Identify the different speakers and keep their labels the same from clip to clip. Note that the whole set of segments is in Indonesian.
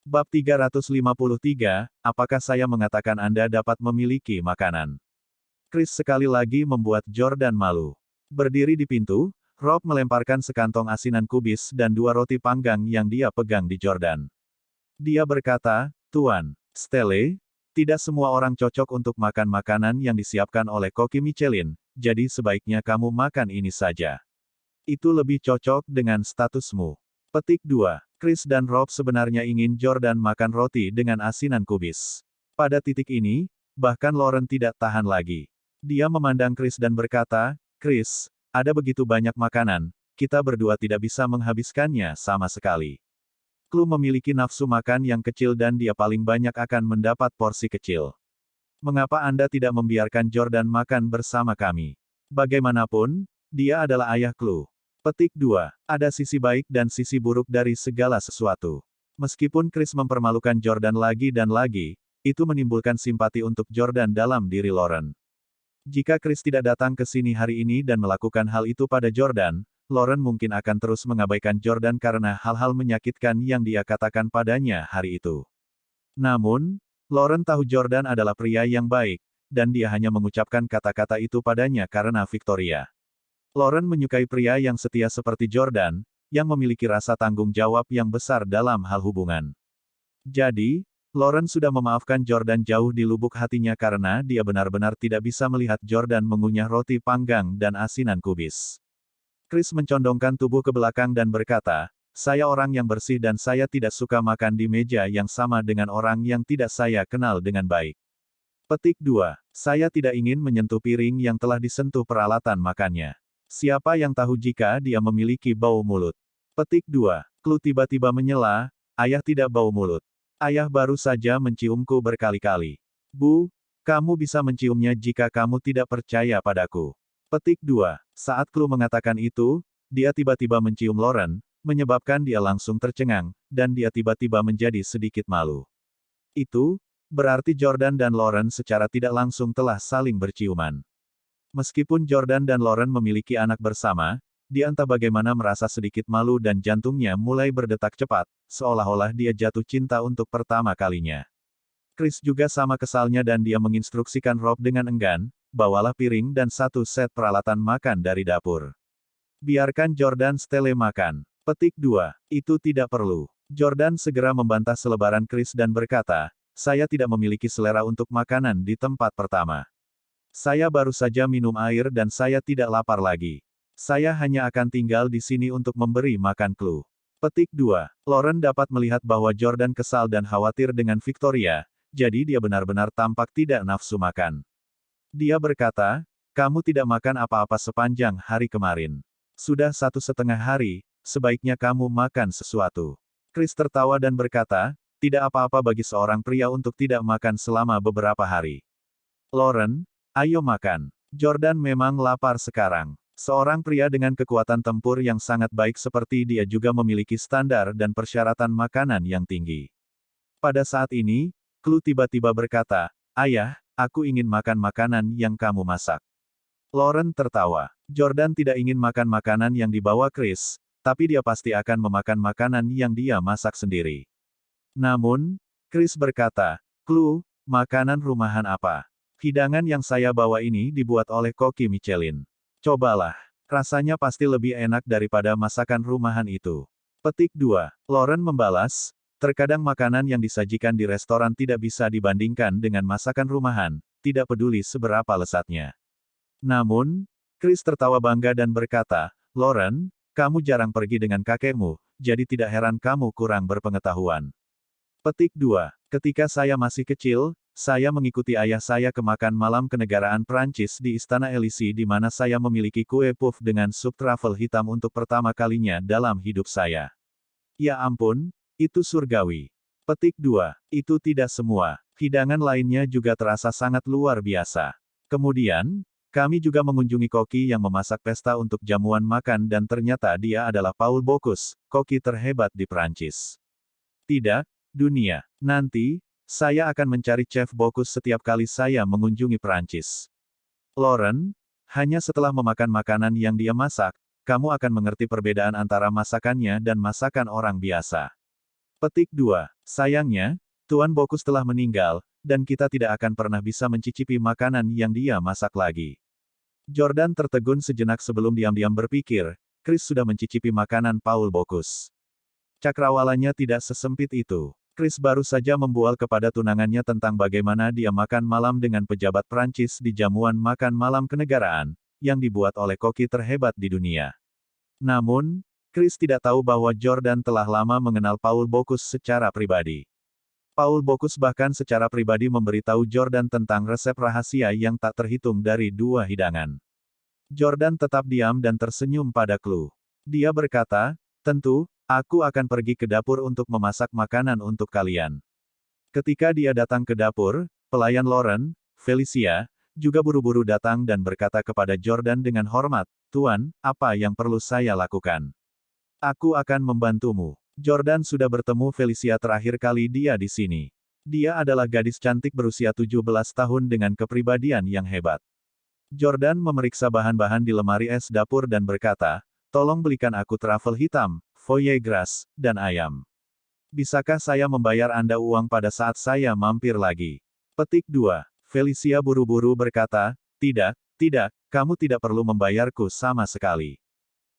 Speaker 1: Bab 353, apakah saya mengatakan Anda dapat memiliki makanan? Chris sekali lagi membuat Jordan malu. Berdiri di pintu, Rob melemparkan sekantong asinan kubis dan 2 roti panggang yang dia pegang di Jordan. Dia berkata, Tuan Stelle, tidak semua orang cocok untuk makan makanan yang disiapkan oleh koki Michelin, jadi sebaiknya kamu makan ini saja. Itu lebih cocok dengan statusmu. Petik 2. Chris dan Rob sebenarnya ingin Jordan makan roti dengan asinan kubis. Pada titik ini, bahkan Lauren tidak tahan lagi. Dia memandang Chris dan berkata, Chris, ada begitu banyak makanan, kita berdua tidak bisa menghabiskannya sama sekali. Chloe memiliki nafsu makan yang kecil dan dia paling banyak akan mendapat porsi kecil. Mengapa Anda tidak membiarkan Jordan makan bersama kami? Bagaimanapun, dia adalah ayah Chloe. Petik 2. Ada sisi baik dan sisi buruk dari segala sesuatu. Meskipun Chris mempermalukan Jordan lagi dan lagi, itu menimbulkan simpati untuk Jordan dalam diri Lauren. Jika Chris tidak datang ke sini hari ini dan melakukan hal itu pada Jordan, Lauren mungkin akan terus mengabaikan Jordan karena hal-hal menyakitkan yang dia katakan padanya hari itu. Namun, Lauren tahu Jordan adalah pria yang baik, dan dia hanya mengucapkan kata-kata itu padanya karena Victoria. Lauren menyukai pria yang setia seperti Jordan, yang memiliki rasa tanggung jawab yang besar dalam hal hubungan. Jadi, Lauren sudah memaafkan Jordan jauh di lubuk hatinya karena dia benar-benar tidak bisa melihat Jordan mengunyah roti panggang dan asinan kubis. Chris mencondongkan tubuh ke belakang dan berkata, saya orang yang bersih dan saya tidak suka makan di meja yang sama dengan orang yang tidak saya kenal dengan baik. Petik 2. Saya tidak ingin menyentuh piring yang telah disentuh peralatan makannya. Siapa yang tahu jika dia memiliki bau mulut? Petik 2. Chloe tiba-tiba menyela, ayah tidak bau mulut. Ayah baru saja menciumku berkali-kali. Bu, kamu bisa menciumnya jika kamu tidak percaya padaku. Petik 2. Saat Chloe mengatakan itu, dia tiba-tiba mencium Lauren, menyebabkan dia langsung tercengang, dan dia tiba-tiba menjadi sedikit malu. Itu berarti Jordan dan Lauren secara tidak langsung telah saling berciuman. Meskipun Jordan dan Lauren memiliki anak bersama, dia entah bagaimana merasa sedikit malu dan jantungnya mulai berdetak cepat, seolah-olah dia jatuh cinta untuk pertama kalinya. Chris juga sama kesalnya dan dia menginstruksikan Rob dengan enggan, bawalah piring dan 1 set peralatan makan dari dapur. Biarkan Jordan Stelle makan. Petik 2. Itu tidak perlu. Jordan segera membantah selebaran Chris dan berkata, saya tidak memiliki selera untuk makanan di tempat pertama. Saya baru saja minum air dan saya tidak lapar lagi. Saya hanya akan tinggal di sini untuk memberi makan Chloe. Petik 2. Lauren dapat melihat bahwa Jordan kesal dan khawatir dengan Victoria, jadi dia benar-benar tampak tidak nafsu makan. Dia berkata, kamu tidak makan apa-apa sepanjang hari kemarin. Sudah 1,5 hari, sebaiknya kamu makan sesuatu. Chris tertawa dan berkata, tidak apa-apa bagi seorang pria untuk tidak makan selama beberapa hari. Lauren, ayo makan. Jordan memang lapar sekarang. Seorang pria dengan kekuatan tempur yang sangat baik seperti dia juga memiliki standar dan persyaratan makanan yang tinggi. Pada saat ini, Chloe tiba-tiba berkata, ayah, aku ingin makan makanan yang kamu masak. Lauren tertawa. Jordan tidak ingin makan makanan yang dibawa Chris, tapi dia pasti akan memakan makanan yang dia masak sendiri. Namun, Chris berkata, Chloe, makanan rumahan apa? Hidangan yang saya bawa ini dibuat oleh koki Michelin. Cobalah. Rasanya pasti lebih enak daripada masakan rumahan itu. Petik 2. Lauren membalas, terkadang makanan yang disajikan di restoran tidak bisa dibandingkan dengan masakan rumahan, tidak peduli seberapa lezatnya. Namun, Chris tertawa bangga dan berkata, Lauren, kamu jarang pergi dengan kakekmu, jadi tidak heran kamu kurang berpengetahuan. Petik 2. Ketika saya masih kecil, saya mengikuti ayah saya ke makan malam kenegaraan Prancis di Istana Élysée di mana saya memiliki kue puff dengan sup truffle hitam untuk pertama kalinya dalam hidup saya. Ya ampun, itu surgawi. Petik 2. Itu tidak semua. Hidangan lainnya juga terasa sangat luar biasa. Kemudian, kami juga mengunjungi koki yang memasak pesta untuk jamuan makan dan ternyata dia adalah Paul Bocuse, koki terhebat di Prancis. Tidak, dunia. Nanti, saya akan mencari Chef Bocuse setiap kali saya mengunjungi Prancis. Lauren, hanya setelah memakan makanan yang dia masak, kamu akan mengerti perbedaan antara masakannya dan masakan orang biasa. Petik 2. Sayangnya, Tuan Bokus telah meninggal, dan kita tidak akan pernah bisa mencicipi makanan yang dia masak lagi. Jordan tertegun sejenak sebelum diam-diam berpikir, Chris sudah mencicipi makanan Paul Bokus. Cakrawalanya tidak sesempit itu. Chris baru saja membual kepada tunangannya tentang bagaimana dia makan malam dengan pejabat Prancis di jamuan makan malam kenegaraan, yang dibuat oleh koki terhebat di dunia. Namun, Chris tidak tahu bahwa Jordan telah lama mengenal Paul Bokus secara pribadi. Paul Bokus bahkan secara pribadi memberitahu Jordan tentang resep rahasia yang tak terhitung dari 2 hidangan. Jordan tetap diam dan tersenyum pada Clue. Dia berkata, tentu, aku akan pergi ke dapur untuk memasak makanan untuk kalian. Ketika dia datang ke dapur, pelayan Lauren, Felicia, juga buru-buru datang dan berkata kepada Jordan dengan hormat, Tuan, apa yang perlu saya lakukan? Aku akan membantumu. Jordan sudah bertemu Felicia terakhir kali dia di sini. Dia adalah gadis cantik berusia 17 tahun dengan kepribadian yang hebat. Jordan memeriksa bahan-bahan di lemari es dapur dan berkata, tolong belikan aku trafel hitam, foie gras, dan ayam. Bisakah saya membayar Anda uang pada saat saya mampir lagi? Petik 2. Felicia buru-buru berkata, tidak, kamu tidak perlu membayarku sama sekali.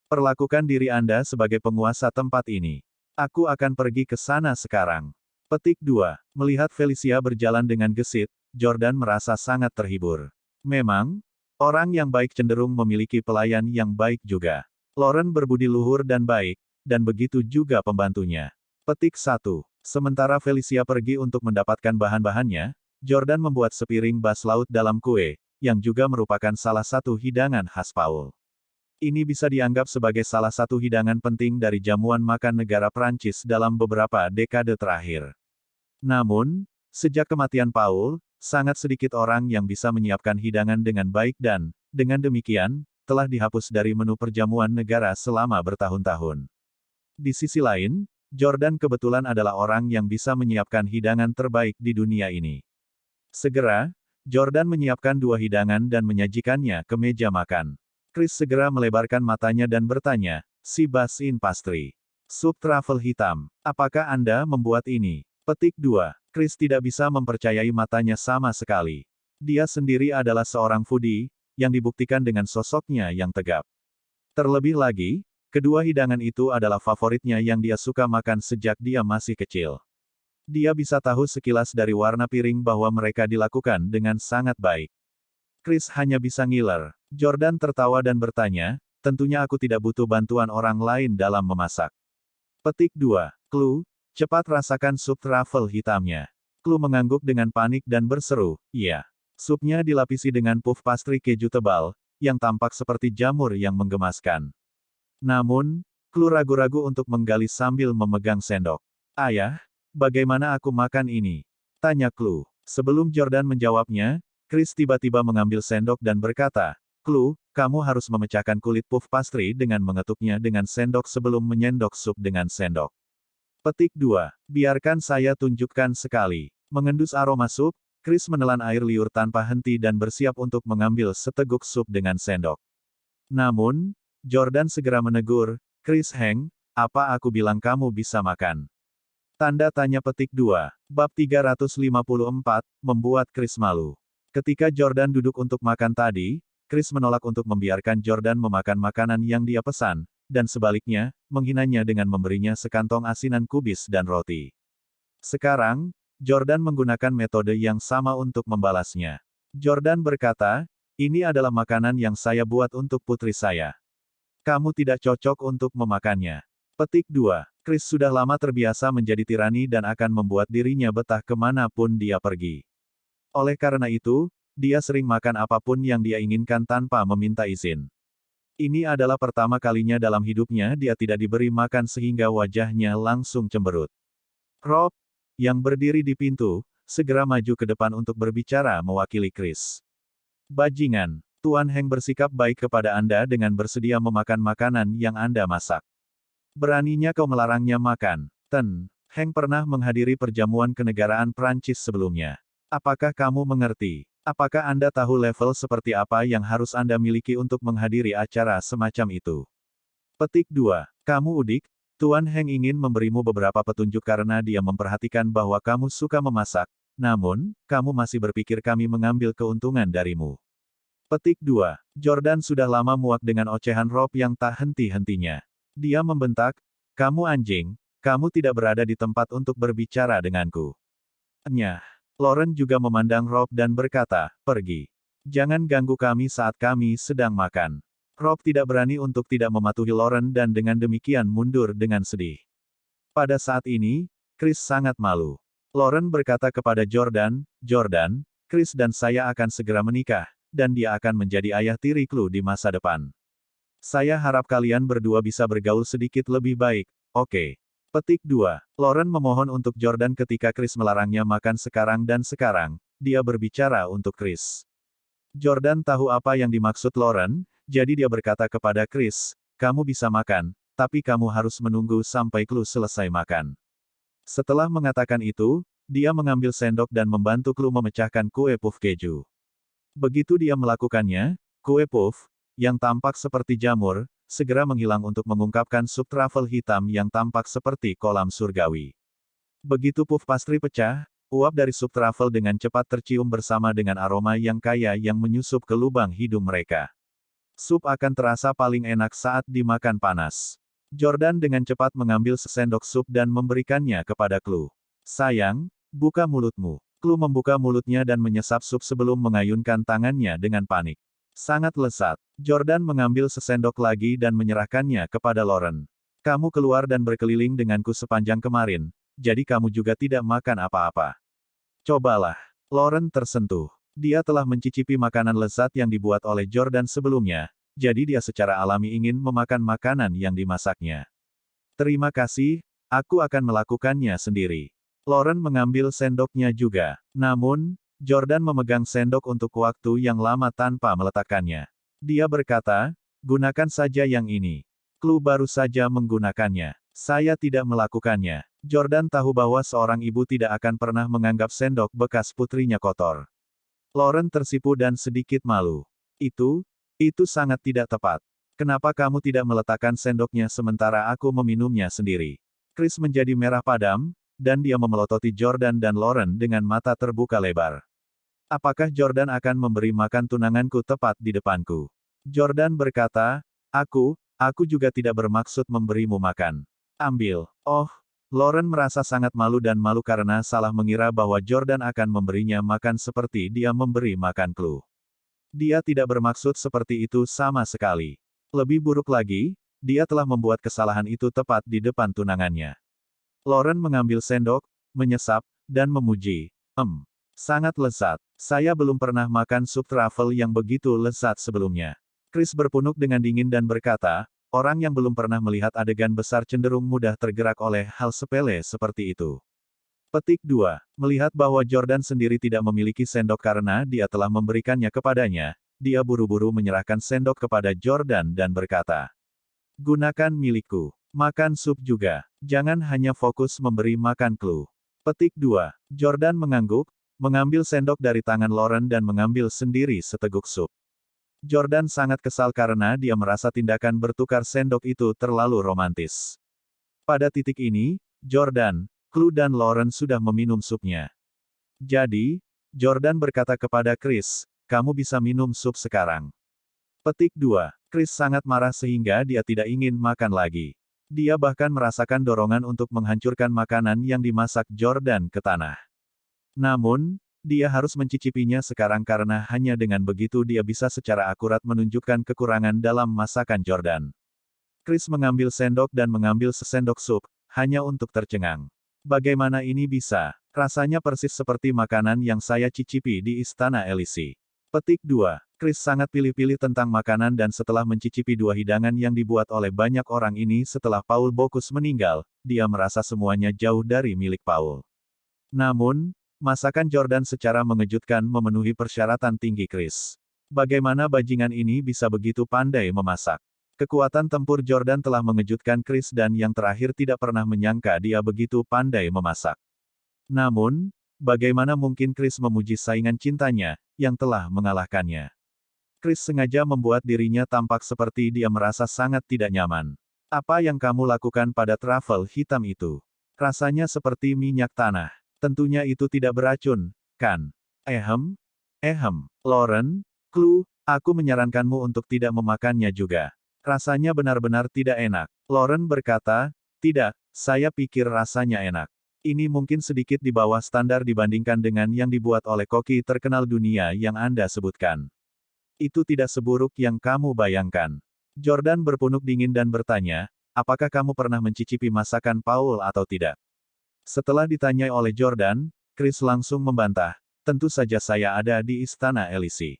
Speaker 1: Perlakukan diri Anda sebagai penguasa tempat ini. Aku akan pergi ke sana sekarang. Petik 2. Melihat Felicia berjalan dengan gesit, Jordan merasa sangat terhibur. Memang, orang yang baik cenderung memiliki pelayan yang baik juga. Lauren berbudi luhur dan baik, dan begitu juga pembantunya. Petik 1. Sementara Felicia pergi untuk mendapatkan bahan-bahannya, Jordan membuat sepiring bas laut dalam kue, yang juga merupakan salah satu hidangan khas Paul. Ini bisa dianggap sebagai salah satu hidangan penting dari jamuan makan negara Prancis dalam beberapa dekade terakhir. Namun, sejak kematian Paul, sangat sedikit orang yang bisa menyiapkan hidangan dengan baik dan, dengan demikian, telah dihapus dari menu perjamuan negara selama bertahun-tahun. Di sisi lain, Jordan kebetulan adalah orang yang bisa menyiapkan hidangan terbaik di dunia ini. Segera, Jordan menyiapkan 2 hidangan dan menyajikannya ke meja makan. Chris segera melebarkan matanya dan bertanya, si Basin Pastry. Sup trafel hitam. Apakah Anda membuat ini? Petik 2. Chris tidak bisa mempercayai matanya sama sekali. Dia sendiri adalah seorang foodie, yang dibuktikan dengan sosoknya yang tegap. Terlebih lagi, kedua hidangan itu adalah favoritnya yang dia suka makan sejak dia masih kecil. Dia bisa tahu sekilas dari warna piring bahwa mereka dilakukan dengan sangat baik. Chris hanya bisa ngiler. Jordan tertawa dan bertanya, tentunya aku tidak butuh bantuan orang lain dalam memasak. Petik 2. Clue, cepat rasakan sup trafel hitamnya. Clue mengangguk dengan panik dan berseru, iya. Supnya dilapisi dengan puff pastry keju tebal, yang tampak seperti jamur yang menggemaskan. Namun, Clue ragu-ragu untuk menggali sambil memegang sendok. Ayah, bagaimana aku makan ini? Tanya Clue. Sebelum Jordan menjawabnya, Chris tiba-tiba mengambil sendok dan berkata, Clue, kamu harus memecahkan kulit puff pastry dengan mengetuknya dengan sendok sebelum menyendok sup dengan sendok. Petik 2. Biarkan saya tunjukkan sekali. Mengendus aroma sup, Chris menelan air liur tanpa henti dan bersiap untuk mengambil seteguk sup dengan sendok. Namun, Jordan segera menegur, Chris Heng, apa aku bilang kamu bisa makan? Tanda tanya petik 2. Bab 354, membuat Chris malu. Ketika Jordan duduk untuk makan tadi, Chris menolak untuk membiarkan Jordan memakan makanan yang dia pesan, dan sebaliknya, menghinanya dengan memberinya sekantong asinan kubis dan roti. Sekarang, Jordan menggunakan metode yang sama untuk membalasnya. Jordan berkata, ini adalah makanan yang saya buat untuk putri saya. Kamu tidak cocok untuk memakannya. Petik 2. Chris sudah lama terbiasa menjadi tirani dan akan membuat dirinya betah kemanapun dia pergi. Oleh karena itu, dia sering makan apapun yang dia inginkan tanpa meminta izin. Ini adalah pertama kalinya dalam hidupnya dia tidak diberi makan sehingga wajahnya langsung cemberut. Rob, yang berdiri di pintu, segera maju ke depan untuk berbicara mewakili Chris. Bajingan, Tuan Heng bersikap baik kepada Anda dengan bersedia memakan makanan yang Anda masak. Beraninya kau melarangnya makan. Heng pernah menghadiri perjamuan kenegaraan Prancis sebelumnya. Apakah kamu mengerti? Apakah Anda tahu level seperti apa yang harus Anda miliki untuk menghadiri acara semacam itu? Petik 2. Kamu udik? Tuan Heng ingin memberimu beberapa petunjuk karena dia memperhatikan bahwa kamu suka memasak, namun, kamu masih berpikir kami mengambil keuntungan darimu. Petik 2. Jordan sudah lama muak dengan ocehan Rob yang tak henti-hentinya. Dia membentak, kamu anjing, kamu tidak berada di tempat untuk berbicara denganku. Nyah. Lauren juga memandang Rob dan berkata, pergi. Jangan ganggu kami saat kami sedang makan. Rob tidak berani untuk tidak mematuhi Lauren dan dengan demikian mundur dengan sedih. Pada saat ini, Chris sangat malu. Lauren berkata kepada Jordan, Jordan, Chris dan saya akan segera menikah, dan dia akan menjadi ayah tiri Chloe di masa depan. Saya harap kalian berdua bisa bergaul sedikit lebih baik, oke? Petik 2. Lauren memohon untuk Jordan ketika Chris melarangnya makan sekarang dan sekarang, dia berbicara untuk Chris. Jordan tahu apa yang dimaksud Lauren, jadi dia berkata kepada Chris, kamu bisa makan, tapi kamu harus menunggu sampai Chloe selesai makan. Setelah mengatakan itu, dia mengambil sendok dan membantu Chloe memecahkan kue puff keju. Begitu dia melakukannya, kue puff, yang tampak seperti jamur, segera menghilang untuk mengungkapkan sup truffle hitam yang tampak seperti kolam surgawi. Begitu puff pastry pecah, uap dari sup truffle dengan cepat tercium bersama dengan aroma yang kaya yang menyusup ke lubang hidung mereka. Sup akan terasa paling enak saat dimakan panas. Jordan dengan cepat mengambil sesendok sup dan memberikannya kepada Chloe. Sayang, buka mulutmu. Chloe membuka mulutnya dan menyesap sup sebelum mengayunkan tangannya dengan panik. Sangat lezat. Jordan mengambil sesendok lagi dan menyerahkannya kepada Lauren. Kamu keluar dan berkeliling denganku sepanjang kemarin, jadi kamu juga tidak makan apa-apa. Cobalah. Lauren tersentuh. Dia telah mencicipi makanan lezat yang dibuat oleh Jordan sebelumnya, jadi dia secara alami ingin memakan makanan yang dimasaknya. Terima kasih, aku akan melakukannya sendiri. Lauren mengambil sendoknya juga. Namun, Jordan memegang sendok untuk waktu yang lama tanpa meletakkannya. Dia berkata, gunakan saja yang ini. Chloe baru saja menggunakannya. Saya tidak melakukannya. Jordan tahu bahwa seorang ibu tidak akan pernah menganggap sendok bekas putrinya kotor. Lauren tersipu dan sedikit malu. Itu sangat tidak tepat. Kenapa kamu tidak meletakkan sendoknya sementara aku meminumnya sendiri? Chris menjadi merah padam, dan dia memelototi Jordan dan Lauren dengan mata terbuka lebar. Apakah Jordan akan memberi makan tunanganku tepat di depanku? Jordan berkata, aku juga tidak bermaksud memberimu makan. Ambil. Oh, Lauren merasa sangat malu dan malu karena salah mengira bahwa Jordan akan memberinya makan seperti dia memberi makan Chloe. Dia tidak bermaksud seperti itu sama sekali. Lebih buruk lagi, dia telah membuat kesalahan itu tepat di depan tunangannya. Lauren mengambil sendok, menyesap, dan memuji. Sangat lezat. Saya belum pernah makan sup truffle yang begitu lezat sebelumnya. Chris berpunuk dengan dingin dan berkata, orang yang belum pernah melihat adegan besar cenderung mudah tergerak oleh hal sepele seperti itu. Petik 2. Melihat bahwa Jordan sendiri tidak memiliki sendok karena dia telah memberikannya kepadanya, dia buru-buru menyerahkan sendok kepada Jordan dan berkata, gunakan milikku. Makan sup juga. Jangan hanya fokus memberi makan Chloe. Petik 2. Jordan mengangguk, mengambil sendok dari tangan Lauren dan mengambil sendiri seteguk sup. Jordan sangat kesal karena dia merasa tindakan bertukar sendok itu terlalu romantis. Pada titik ini, Jordan, Chloe dan Lauren sudah meminum supnya. Jadi, Jordan berkata kepada Chris, kamu bisa minum sup sekarang. Petik 2. Chris sangat marah sehingga dia tidak ingin makan lagi. Dia bahkan merasakan dorongan untuk menghancurkan makanan yang dimasak Jordan ke tanah. Namun, dia harus mencicipinya sekarang karena hanya dengan begitu dia bisa secara akurat menunjukkan kekurangan dalam masakan Jordan. Chris mengambil sendok dan mengambil sesendok sup, hanya untuk tercengang. Bagaimana ini bisa? Rasanya persis seperti makanan yang saya cicipi di Istana Elisi. Petik 2. Chris sangat pilih-pilih tentang makanan dan setelah mencicipi dua hidangan yang dibuat oleh banyak orang ini setelah Paul Bocuse meninggal, dia merasa semuanya jauh dari milik Paul. Namun, masakan Jordan secara mengejutkan memenuhi persyaratan tinggi Chris. Bagaimana bajingan ini bisa begitu pandai memasak? Kekuatan tempur Jordan telah mengejutkan Chris dan yang terakhir tidak pernah menyangka dia begitu pandai memasak. Namun, bagaimana mungkin Chris memuji saingan cintanya, yang telah mengalahkannya? Chris sengaja membuat dirinya tampak seperti dia merasa sangat tidak nyaman. Apa yang kamu lakukan pada travel hitam itu? Rasanya seperti minyak tanah. Tentunya itu tidak beracun, kan? Ehem? Lauren, Clue, aku menyarankanmu untuk tidak memakannya juga. Rasanya benar-benar tidak enak. Lauren berkata, tidak, saya pikir rasanya enak. Ini mungkin sedikit di bawah standar dibandingkan dengan yang dibuat oleh koki terkenal dunia yang Anda sebutkan. Itu tidak seburuk yang kamu bayangkan. Jordan berpunuk dingin dan bertanya, apakah kamu pernah mencicipi masakan Paul atau tidak? Setelah ditanyai oleh Jordan, Chris langsung membantah, tentu saja saya ada di Istana Elysee.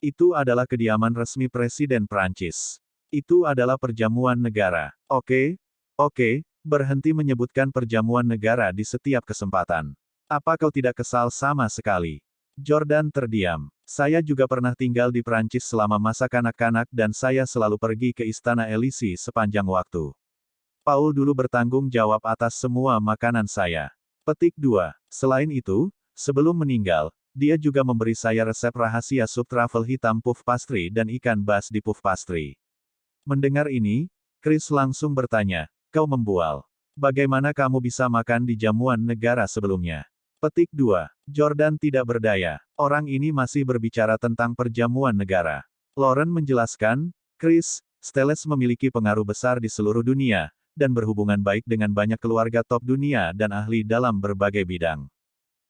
Speaker 1: Itu adalah kediaman resmi Presiden Prancis. Itu adalah perjamuan negara. Oke, berhenti menyebutkan perjamuan negara di setiap kesempatan. Apa kau tidak kesal sama sekali? Jordan terdiam. Saya juga pernah tinggal di Prancis selama masa kanak-kanak dan saya selalu pergi ke Istana Elysee sepanjang waktu. Paul dulu bertanggung jawab atas semua makanan saya. Petik 2. Selain itu, sebelum meninggal, dia juga memberi saya resep rahasia sup truffle hitam puff pastry dan ikan bas di puff pastry. Mendengar ini, Chris langsung bertanya, kau membual. Bagaimana kamu bisa makan di jamuan negara sebelumnya? Petik 2. Jordan tidak berdaya. Orang ini masih berbicara tentang perjamuan negara. Lauren menjelaskan, Chris, Steles memiliki pengaruh besar di seluruh dunia, dan berhubungan baik dengan banyak keluarga top dunia dan ahli dalam berbagai bidang.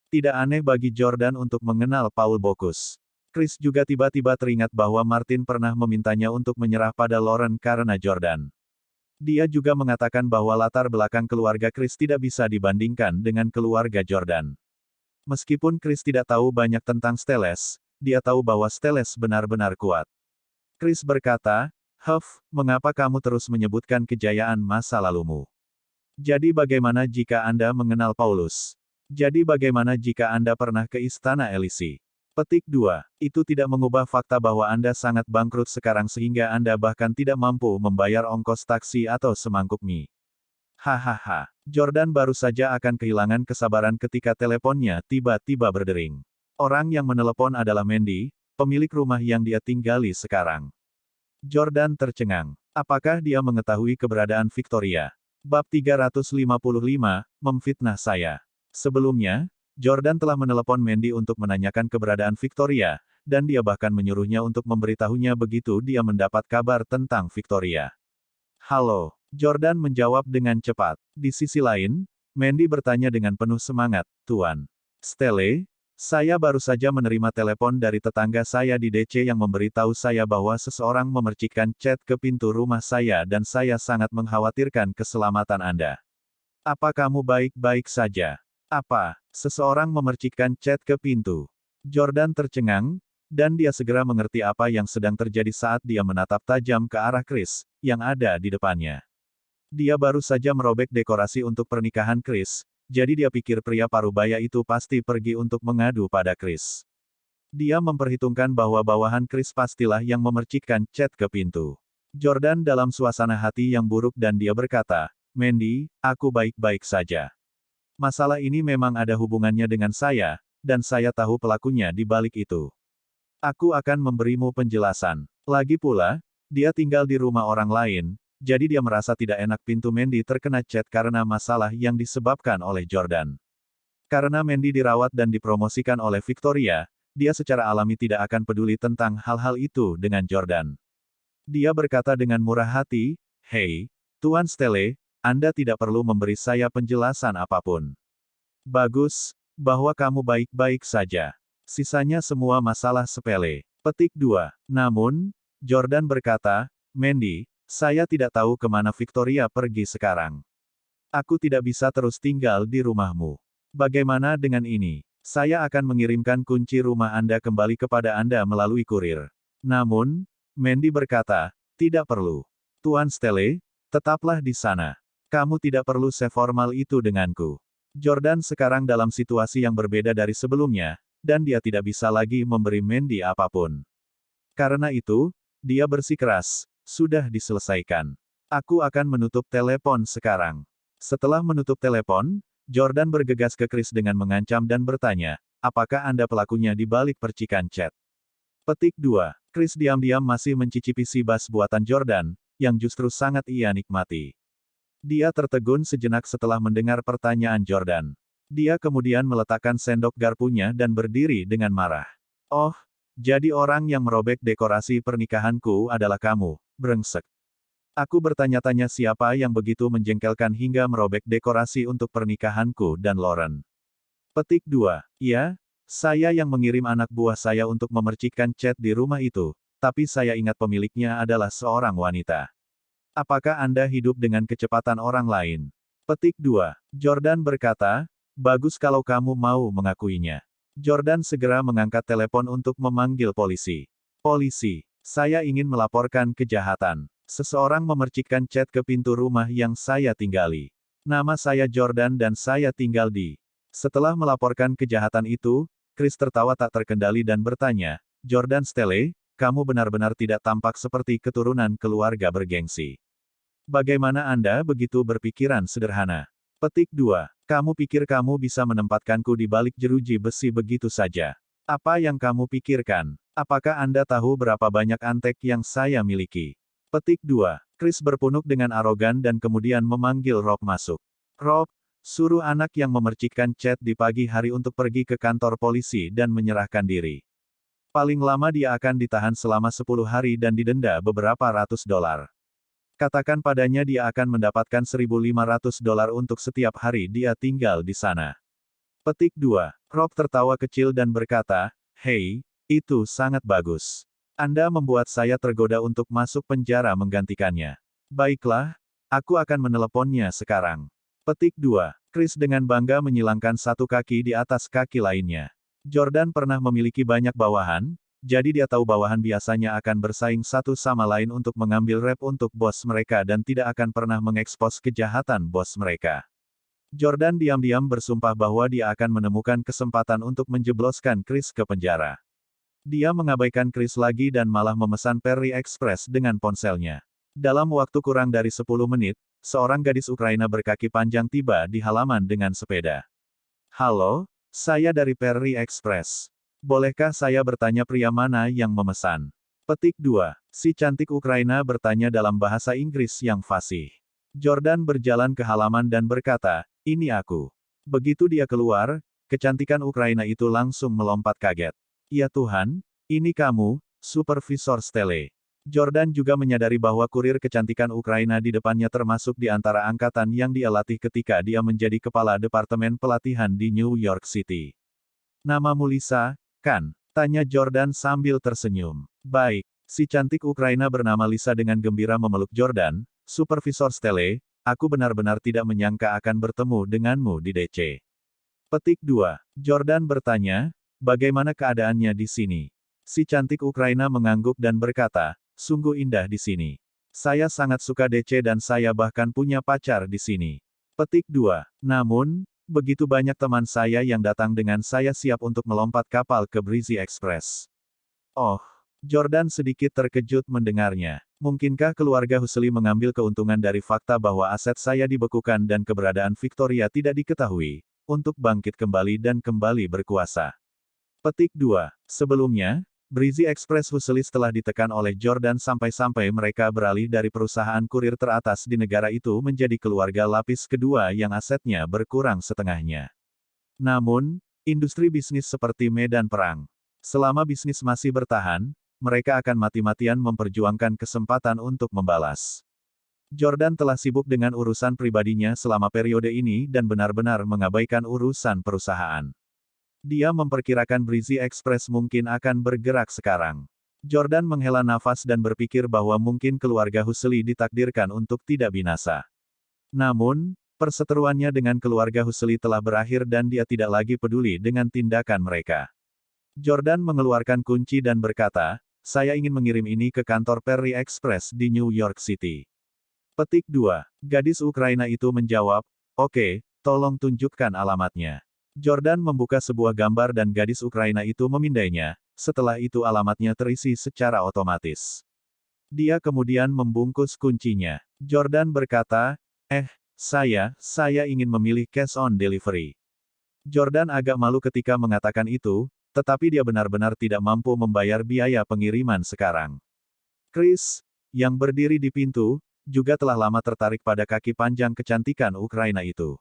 Speaker 1: Tidak aneh bagi Jordan untuk mengenal Paul Bocuse. Chris juga tiba-tiba teringat bahwa Martin pernah memintanya untuk menyerah pada Lauren karena Jordan. Dia juga mengatakan bahwa latar belakang keluarga Chris tidak bisa dibandingkan dengan keluarga Jordan. Meskipun Chris tidak tahu banyak tentang Steles, dia tahu bahwa Steles benar-benar kuat. Chris berkata, Huff, mengapa kamu terus menyebutkan kejayaan masa lalumu? Jadi bagaimana jika Anda mengenal Paulus? Jadi bagaimana jika Anda pernah ke Istana Elysee? Petik 2. Itu tidak mengubah fakta bahwa Anda sangat bangkrut sekarang sehingga Anda bahkan tidak mampu membayar ongkos taksi atau semangkuk mie. Hahaha. Jordan baru saja akan kehilangan kesabaran ketika teleponnya tiba-tiba berdering. Orang yang menelepon adalah Mandy, pemilik rumah yang dia tinggali sekarang. Jordan tercengang. Apakah dia mengetahui keberadaan Victoria? Bab 355, memfitnah saya. Sebelumnya, Jordan telah menelepon Mandy untuk menanyakan keberadaan Victoria, dan dia bahkan menyuruhnya untuk memberitahunya begitu dia mendapat kabar tentang Victoria. Halo, Jordan menjawab dengan cepat. Di sisi lain, Mandy bertanya dengan penuh semangat, Tuan Stelle, saya baru saja menerima telepon dari tetangga saya di DC yang memberitahu saya bahwa seseorang memercikkan cat ke pintu rumah saya dan saya sangat mengkhawatirkan keselamatan Anda. Apa kamu baik-baik saja? Apa? Seseorang memercikkan cat ke pintu. Jordan tercengang, dan dia segera mengerti apa yang sedang terjadi saat dia menatap tajam ke arah Chris, yang ada di depannya. Dia baru saja merobek dekorasi untuk pernikahan Chris, jadi dia pikir pria parubaya itu pasti pergi untuk mengadu pada Chris. Dia memperhitungkan bahwa bawahan Chris pastilah yang memercikkan cat ke pintu. Jordan dalam suasana hati yang buruk dan dia berkata, Mandy, aku baik-baik saja. Masalah ini memang ada hubungannya dengan saya, dan saya tahu pelakunya di balik itu. Aku akan memberimu penjelasan. Lagi pula, dia tinggal di rumah orang lain, jadi dia merasa tidak enak pintu Mandy terkena cat karena masalah yang disebabkan oleh Jordan. Karena Mandy dirawat dan dipromosikan oleh Victoria, dia secara alami tidak akan peduli tentang hal-hal itu dengan Jordan. Dia berkata dengan murah hati, Hei, Tuan Stelle, Anda tidak perlu memberi saya penjelasan apapun. Bagus, bahwa kamu baik-baik saja. Sisanya semua masalah sepele. Petik 2. Namun, Jordan berkata, Mandy, saya tidak tahu kemana Victoria pergi sekarang. Aku tidak bisa terus tinggal di rumahmu. Bagaimana dengan ini? Saya akan mengirimkan kunci rumah Anda kembali kepada Anda melalui kurir. Namun, Mandy berkata, tidak perlu. Tuan Stelle, tetaplah di sana. Kamu tidak perlu seformal itu denganku. Jordan sekarang dalam situasi yang berbeda dari sebelumnya, dan dia tidak bisa lagi memberi Mandy apapun. Karena itu, dia bersikeras, sudah diselesaikan. Aku akan menutup telepon sekarang. Setelah menutup telepon, Jordan bergegas ke Chris dengan mengancam dan bertanya, apakah Anda pelakunya di balik percikan cat? Petik 2. Chris diam-diam masih mencicipi si bas buatan Jordan, yang justru sangat ia nikmati. Dia tertegun sejenak setelah mendengar pertanyaan Jordan. Dia kemudian meletakkan sendok garpunya dan berdiri dengan marah. Oh, jadi orang yang merobek dekorasi pernikahanku adalah kamu, brengsek. Aku bertanya-tanya siapa yang begitu menjengkelkan hingga merobek dekorasi untuk pernikahanku dan Lauren. Petik 2. Ya, saya yang mengirim anak buah saya untuk memercikkan cat di rumah itu, tapi saya ingat pemiliknya adalah seorang wanita. Apakah Anda hidup dengan kecepatan orang lain? Petik 2. Jordan berkata, bagus kalau kamu mau mengakuinya. Jordan segera mengangkat telepon untuk memanggil polisi. Polisi, saya ingin melaporkan kejahatan. Seseorang memercikkan cat ke pintu rumah yang saya tinggali. Nama saya Jordan dan saya tinggal di. Setelah melaporkan kejahatan itu, Chris tertawa tak terkendali dan bertanya, Jordan Stelle, kamu benar-benar tidak tampak seperti keturunan keluarga bergengsi. Bagaimana Anda begitu berpikiran sederhana? Petik 2. Kamu pikir kamu bisa menempatkanku di balik jeruji besi begitu saja? Apa yang kamu pikirkan? Apakah Anda tahu berapa banyak antek yang saya miliki? Petik 2. Chris berpunuk dengan arogan dan kemudian memanggil Rob masuk. Rob, suruh anak yang memercikkan cat di pagi hari untuk pergi ke kantor polisi dan menyerahkan diri. Paling lama dia akan ditahan selama 10 hari dan didenda beberapa ratus dolar. Katakan padanya dia akan mendapatkan $1.500 untuk setiap hari dia tinggal di sana. Petik 2. Rob tertawa kecil dan berkata, hei, itu sangat bagus. Anda membuat saya tergoda untuk masuk penjara menggantikannya. Baiklah, aku akan meneleponnya sekarang. Petik 2. Chris dengan bangga menyilangkan satu kaki di atas kaki lainnya. Jordan pernah memiliki banyak bawahan, jadi dia tahu bawahan biasanya akan bersaing satu sama lain untuk mengambil rep untuk bos mereka dan tidak akan pernah mengekspos kejahatan bos mereka. Jordan diam-diam bersumpah bahwa dia akan menemukan kesempatan untuk menjebloskan Chris ke penjara. Dia mengabaikan Chris lagi dan malah memesan Perry Express dengan ponselnya. Dalam waktu kurang dari 10 menit, seorang gadis Ukraina berkaki panjang tiba di halaman dengan sepeda. Halo, saya dari Perry Express. Bolehkah saya bertanya pria mana yang memesan? Petik 2. Si cantik Ukraina bertanya dalam bahasa Inggris yang fasih. Jordan berjalan ke halaman dan berkata, ini aku. Begitu dia keluar, kecantikan Ukraina itu langsung melompat kaget. Ya Tuhan, ini kamu, Supervisor Stelle. Jordan juga menyadari bahwa kurir kecantikan Ukraina di depannya termasuk di antara angkatan yang dia latih ketika dia menjadi kepala departemen pelatihan di New York City. Namamu Lisa, kan? Tanya Jordan sambil tersenyum. Baik, si cantik Ukraina bernama Lisa dengan gembira memeluk Jordan. Supervisor Stelle, aku benar-benar tidak menyangka akan bertemu denganmu di DC. Petik 2. Jordan bertanya, bagaimana keadaannya di sini? Si cantik Ukraina mengangguk dan berkata, sungguh indah di sini. Saya sangat suka DC dan saya bahkan punya pacar di sini. Petik 2. Namun, begitu banyak teman saya yang datang dengan saya siap untuk melompat kapal ke Breezy Express. Oh, Jordan sedikit terkejut mendengarnya. Mungkinkah keluarga Husely mengambil keuntungan dari fakta bahwa aset saya dibekukan dan keberadaan Victoria tidak diketahui, untuk bangkit kembali dan kembali berkuasa? Petik 2. Sebelumnya, Breezy Express Husely telah ditekan oleh Jordan sampai-sampai mereka beralih dari perusahaan kurir teratas di negara itu menjadi keluarga lapis kedua yang asetnya berkurang setengahnya. Namun, industri bisnis seperti medan perang. Selama bisnis masih bertahan, mereka akan mati-matian memperjuangkan kesempatan untuk membalas. Jordan telah sibuk dengan urusan pribadinya selama periode ini dan benar-benar mengabaikan urusan perusahaan. Dia memperkirakan Breezy Express mungkin akan bergerak sekarang. Jordan menghela nafas dan berpikir bahwa mungkin keluarga Husely ditakdirkan untuk tidak binasa. Namun, perseteruannya dengan keluarga Husely telah berakhir dan dia tidak lagi peduli dengan tindakan mereka. Jordan mengeluarkan kunci dan berkata, saya ingin mengirim ini ke kantor Perry Express di New York City. Petik 2. Gadis Ukraina itu menjawab, oke, tolong tunjukkan alamatnya. Jordan membuka sebuah gambar dan gadis Ukraina itu memindainya, setelah itu alamatnya terisi secara otomatis. Dia kemudian membungkus kuncinya. Jordan berkata, saya ingin memilih cash on delivery. Jordan agak malu ketika mengatakan itu, tetapi dia benar-benar tidak mampu membayar biaya pengiriman sekarang. Chris, yang berdiri di pintu, juga telah lama tertarik pada kaki panjang kecantikan Ukraina itu.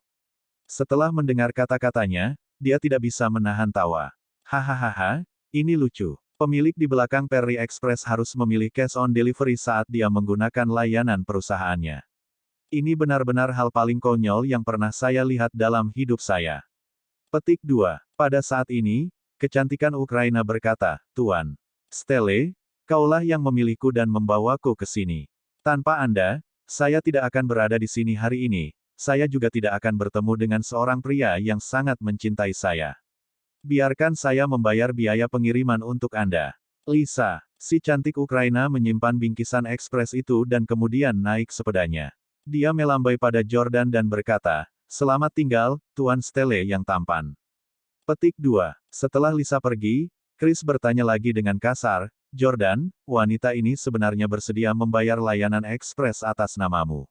Speaker 1: Setelah mendengar kata-katanya, dia tidak bisa menahan tawa. Hahaha, ini lucu. Pemilik di belakang Perry Express harus memilih cash on delivery saat dia menggunakan layanan perusahaannya. Ini benar-benar hal paling konyol yang pernah saya lihat dalam hidup saya. Petik 2. Pada saat ini, kecantikan Ukraina berkata, Tuan Stele, kaulah yang memilihku dan membawaku ke sini. Tanpa Anda, saya tidak akan berada di sini hari ini. Saya juga tidak akan bertemu dengan seorang pria yang sangat mencintai saya. Biarkan saya membayar biaya pengiriman untuk Anda. Lisa, si cantik Ukraina menyimpan bingkisan ekspres itu dan kemudian naik sepedanya. Dia melambai pada Jordan dan berkata, Selamat tinggal, Tuan Stele yang tampan. Petik 2. Setelah Lisa pergi, Chris bertanya lagi dengan kasar, Jordan, wanita ini sebenarnya bersedia membayar layanan ekspres atas namamu.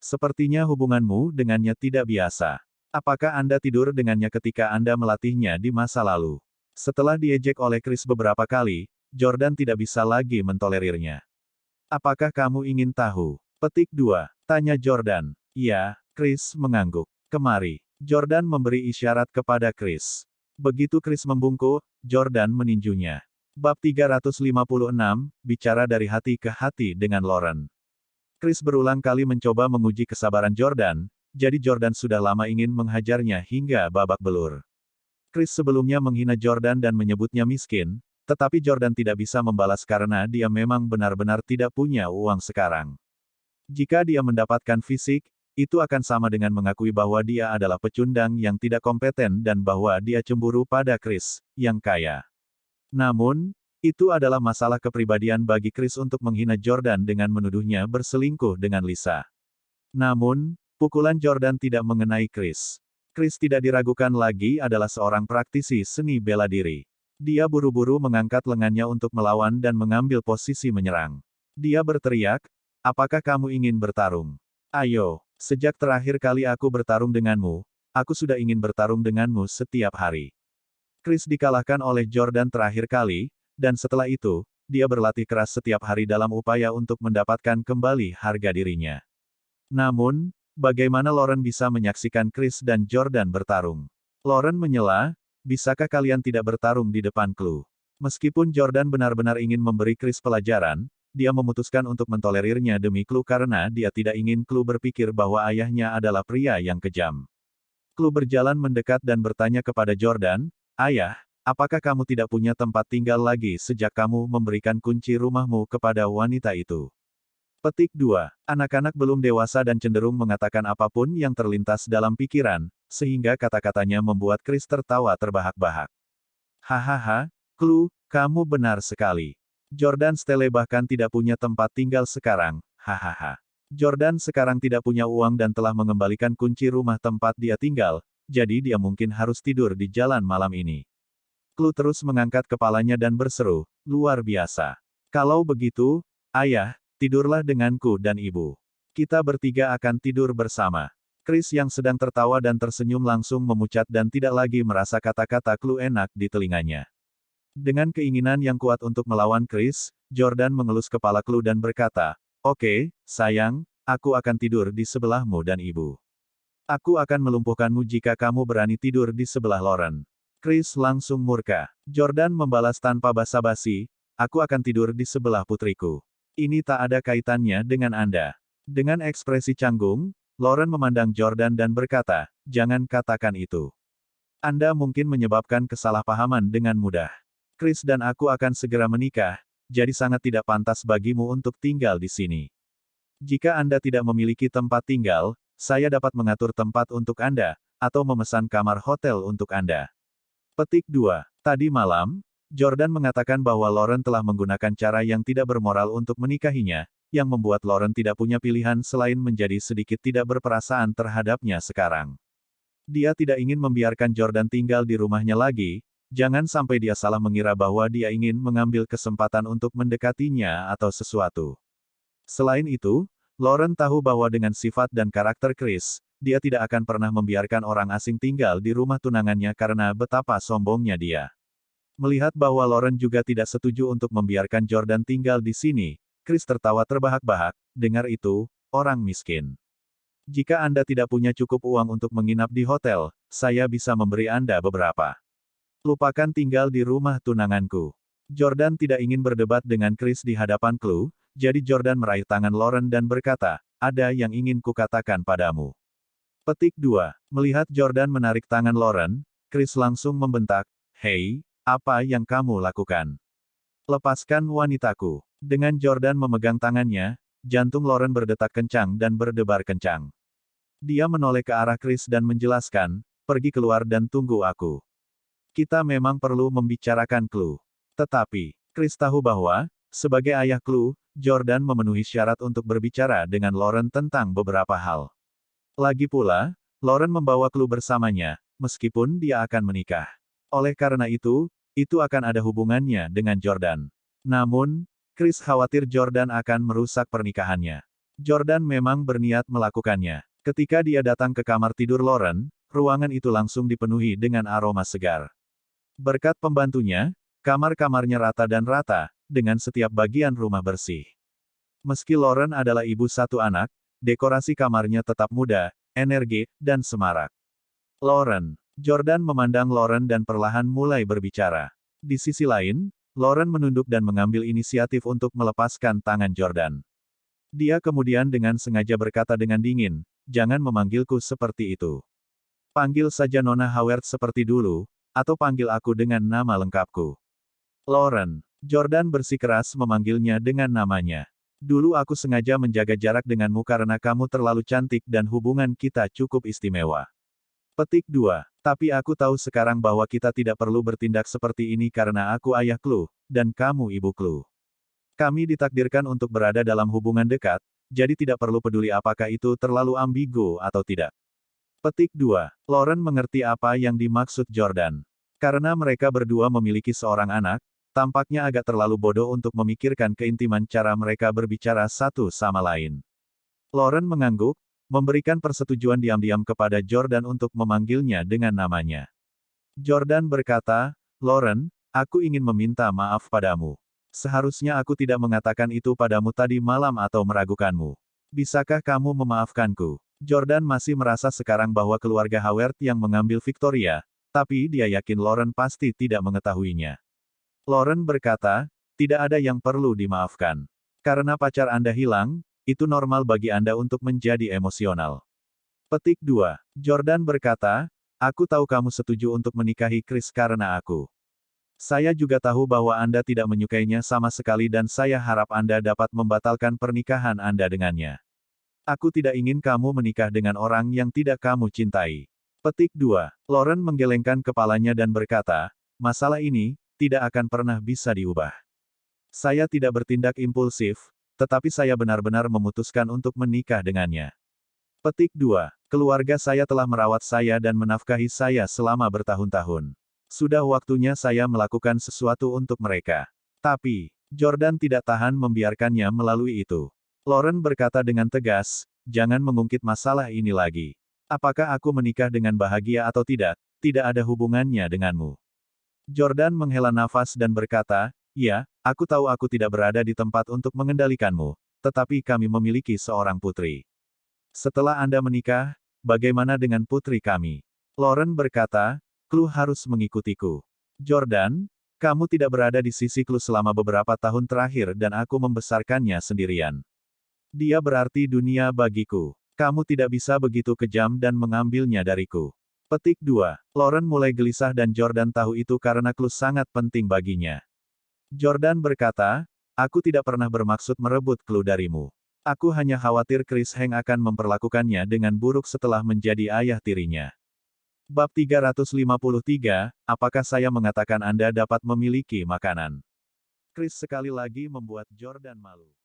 Speaker 1: Sepertinya hubunganmu dengannya tidak biasa. Apakah Anda tidur dengannya ketika Anda melatihnya di masa lalu? Setelah diejek oleh Chris beberapa kali, Jordan tidak bisa lagi mentolerirnya. Apakah kamu ingin tahu? Petik 2. Tanya Jordan. Ya, Chris mengangguk. Kemari. Jordan memberi isyarat kepada Chris. Begitu Chris membungkuk, Jordan meninjunya. Bab 356, bicara dari hati ke hati dengan Lauren. Chris berulang kali mencoba menguji kesabaran Jordan, jadi Jordan sudah lama ingin menghajarnya hingga babak belur. Chris sebelumnya menghina Jordan dan menyebutnya miskin, tetapi Jordan tidak bisa membalas karena dia memang benar-benar tidak punya uang sekarang. Jika dia mendapatkan fisik, itu akan sama dengan mengakui bahwa dia adalah pecundang yang tidak kompeten dan bahwa dia cemburu pada Chris, yang kaya. Namun, itu adalah masalah kepribadian bagi Chris untuk menghina Jordan dengan menuduhnya berselingkuh dengan Lisa. Namun, pukulan Jordan tidak mengenai Chris. Chris tidak diragukan lagi adalah seorang praktisi seni bela diri. Dia buru-buru mengangkat lengannya untuk melawan dan mengambil posisi menyerang. Dia berteriak, apakah kamu ingin bertarung? Ayo, sejak terakhir kali aku bertarung denganmu, aku sudah ingin bertarung denganmu setiap hari. Chris dikalahkan oleh Jordan terakhir kali, dan setelah itu, dia berlatih keras setiap hari dalam upaya untuk mendapatkan kembali harga dirinya. Namun, bagaimana Lauren bisa menyaksikan Chris dan Jordan bertarung? Lauren menyela, bisakah kalian tidak bertarung di depan Clue? Meskipun Jordan benar-benar ingin memberi Chris pelajaran, dia memutuskan untuk mentolerirnya demi Clue karena dia tidak ingin Clue berpikir bahwa ayahnya adalah pria yang kejam. Clue berjalan mendekat dan bertanya kepada Jordan, Ayah, apakah kamu tidak punya tempat tinggal lagi sejak kamu memberikan kunci rumahmu kepada wanita itu? Petik 2. Anak-anak belum dewasa dan cenderung mengatakan apapun yang terlintas dalam pikiran, sehingga kata-katanya membuat Chris tertawa terbahak-bahak. Hahaha, Clue, kamu benar sekali. Jordan Stele bahkan tidak punya tempat tinggal sekarang, hahaha. Jordan sekarang tidak punya uang dan telah mengembalikan kunci rumah tempat dia tinggal, jadi dia mungkin harus tidur di jalan malam ini. Clue terus mengangkat kepalanya dan berseru, luar biasa. Kalau begitu, ayah, tidurlah denganku dan ibu. Kita bertiga akan tidur bersama. Chris yang sedang tertawa dan tersenyum langsung memucat dan tidak lagi merasa kata-kata Clue enak di telinganya. Dengan keinginan yang kuat untuk melawan Chris, Jordan mengelus kepala Clue dan berkata, Oke, sayang, aku akan tidur di sebelahmu dan ibu. Aku akan melumpuhkanmu jika kamu berani tidur di sebelah Lauren. Chris langsung murka. Jordan membalas tanpa basa-basi, aku akan tidur di sebelah putriku. Ini tak ada kaitannya dengan Anda. Dengan ekspresi canggung, Lauren memandang Jordan dan berkata, jangan katakan itu. Anda mungkin menyebabkan kesalahpahaman dengan mudah. Chris dan aku akan segera menikah, jadi sangat tidak pantas bagimu untuk tinggal di sini. Jika Anda tidak memiliki tempat tinggal, saya dapat mengatur tempat untuk Anda, atau memesan kamar hotel untuk Anda. Petik 2. Tadi malam, Jordan mengatakan bahwa Lauren telah menggunakan cara yang tidak bermoral untuk menikahinya, yang membuat Lauren tidak punya pilihan selain menjadi sedikit tidak berperasaan terhadapnya sekarang. Dia tidak ingin membiarkan Jordan tinggal di rumahnya lagi, jangan sampai dia salah mengira bahwa dia ingin mengambil kesempatan untuk mendekatinya atau sesuatu. Selain itu, Lauren tahu bahwa dengan sifat dan karakter Chris, dia tidak akan pernah membiarkan orang asing tinggal di rumah tunangannya karena betapa sombongnya dia. Melihat bahwa Lauren juga tidak setuju untuk membiarkan Jordan tinggal di sini, Chris tertawa terbahak-bahak, dengar itu, orang miskin. Jika Anda tidak punya cukup uang untuk menginap di hotel, saya bisa memberi Anda beberapa. Lupakan tinggal di rumah tunanganku. Jordan tidak ingin berdebat dengan Chris di hadapan Chloe, jadi Jordan meraih tangan Lauren dan berkata, ada yang ingin kukatakan padamu. Petik 2. Melihat Jordan menarik tangan Lauren, Chris langsung membentak, hei, apa yang kamu lakukan? Lepaskan wanitaku. Dengan Jordan memegang tangannya, jantung Lauren berdetak kencang dan berdebar kencang. Dia menoleh ke arah Chris dan menjelaskan, pergi keluar dan tunggu aku. Kita memang perlu membicarakan Chloe. Tetapi, Chris tahu bahwa, sebagai ayah Chloe, Jordan memenuhi syarat untuk berbicara dengan Lauren tentang beberapa hal. Lagi pula, Lauren membawa Chloe bersamanya, meskipun dia akan menikah. Oleh karena itu akan ada hubungannya dengan Jordan. Namun, Chris khawatir Jordan akan merusak pernikahannya. Jordan memang berniat melakukannya. Ketika dia datang ke kamar tidur Lauren, ruangan itu langsung dipenuhi dengan aroma segar. Berkat pembantunya, kamar-kamarnya rata dan rata, dengan setiap bagian rumah bersih. Meski Lauren adalah ibu satu anak, dekorasi kamarnya tetap muda, energi, dan semarak. Jordan memandang Lauren dan perlahan mulai berbicara. Di sisi lain, Lauren menunduk dan mengambil inisiatif untuk melepaskan tangan Jordan. Dia kemudian dengan sengaja berkata dengan dingin, jangan memanggilku seperti itu. Panggil saja Nona Howard seperti dulu, atau panggil aku dengan nama lengkapku. Lauren. Jordan bersikeras memanggilnya dengan namanya. Dulu aku sengaja menjaga jarak denganmu karena kamu terlalu cantik dan hubungan kita cukup istimewa. Petik 2. Tapi aku tahu sekarang bahwa kita tidak perlu bertindak seperti ini karena aku ayah Chloe, dan kamu ibu Chloe. Kami ditakdirkan untuk berada dalam hubungan dekat, jadi tidak perlu peduli apakah itu terlalu ambigu atau tidak. Petik 2. Lauren mengerti apa yang dimaksud Jordan. Karena mereka berdua memiliki seorang anak, tampaknya agak terlalu bodoh untuk memikirkan keintiman cara mereka berbicara satu sama lain. Lauren mengangguk, memberikan persetujuan diam-diam kepada Jordan untuk memanggilnya dengan namanya. Jordan berkata, Lauren, aku ingin meminta maaf padamu. Seharusnya aku tidak mengatakan itu padamu tadi malam atau meragukanmu. Bisakah kamu memaafkanku? Jordan masih merasa sekarang bahwa keluarga Howard yang mengambil Victoria, tapi dia yakin Lauren pasti tidak mengetahuinya. Lauren berkata, tidak ada yang perlu dimaafkan. Karena pacar Anda hilang, itu normal bagi Anda untuk menjadi emosional. Petik 2. Jordan berkata, aku tahu kamu setuju untuk menikahi Chris karena aku. Saya juga tahu bahwa Anda tidak menyukainya sama sekali dan saya harap Anda dapat membatalkan pernikahan Anda dengannya. Aku tidak ingin kamu menikah dengan orang yang tidak kamu cintai. Petik 2. Lauren menggelengkan kepalanya dan berkata, masalah ini tidak akan pernah bisa diubah. Saya tidak bertindak impulsif, tetapi saya benar-benar memutuskan untuk menikah dengannya. Petik 2. Keluarga saya telah merawat saya dan menafkahi saya selama bertahun-tahun. Sudah waktunya saya melakukan sesuatu untuk mereka. Tapi, Jordan tidak tahan membiarkannya melalui itu. Lauren berkata dengan tegas, jangan mengungkit masalah ini lagi. Apakah aku menikah dengan bahagia atau tidak ada hubungannya denganmu. Jordan menghela nafas dan berkata, ya, aku tahu aku tidak berada di tempat untuk mengendalikanmu, tetapi kami memiliki seorang putri. Setelah Anda menikah, bagaimana dengan putri kami? Lauren berkata, Chloe harus mengikutiku. Jordan, kamu tidak berada di sisi Chloe selama beberapa tahun terakhir dan aku membesarkannya sendirian. Dia berarti dunia bagiku. Kamu tidak bisa begitu kejam dan mengambilnya dariku. Petik 2. Lauren mulai gelisah dan Jordan tahu itu karena Chloe sangat penting baginya. Jordan berkata, aku tidak pernah bermaksud merebut Chloe darimu. Aku hanya khawatir Chris Heng akan memperlakukannya dengan buruk setelah menjadi ayah tirinya. Bab 353, apakah saya mengatakan Anda dapat memiliki makanan? Chris sekali lagi membuat Jordan malu.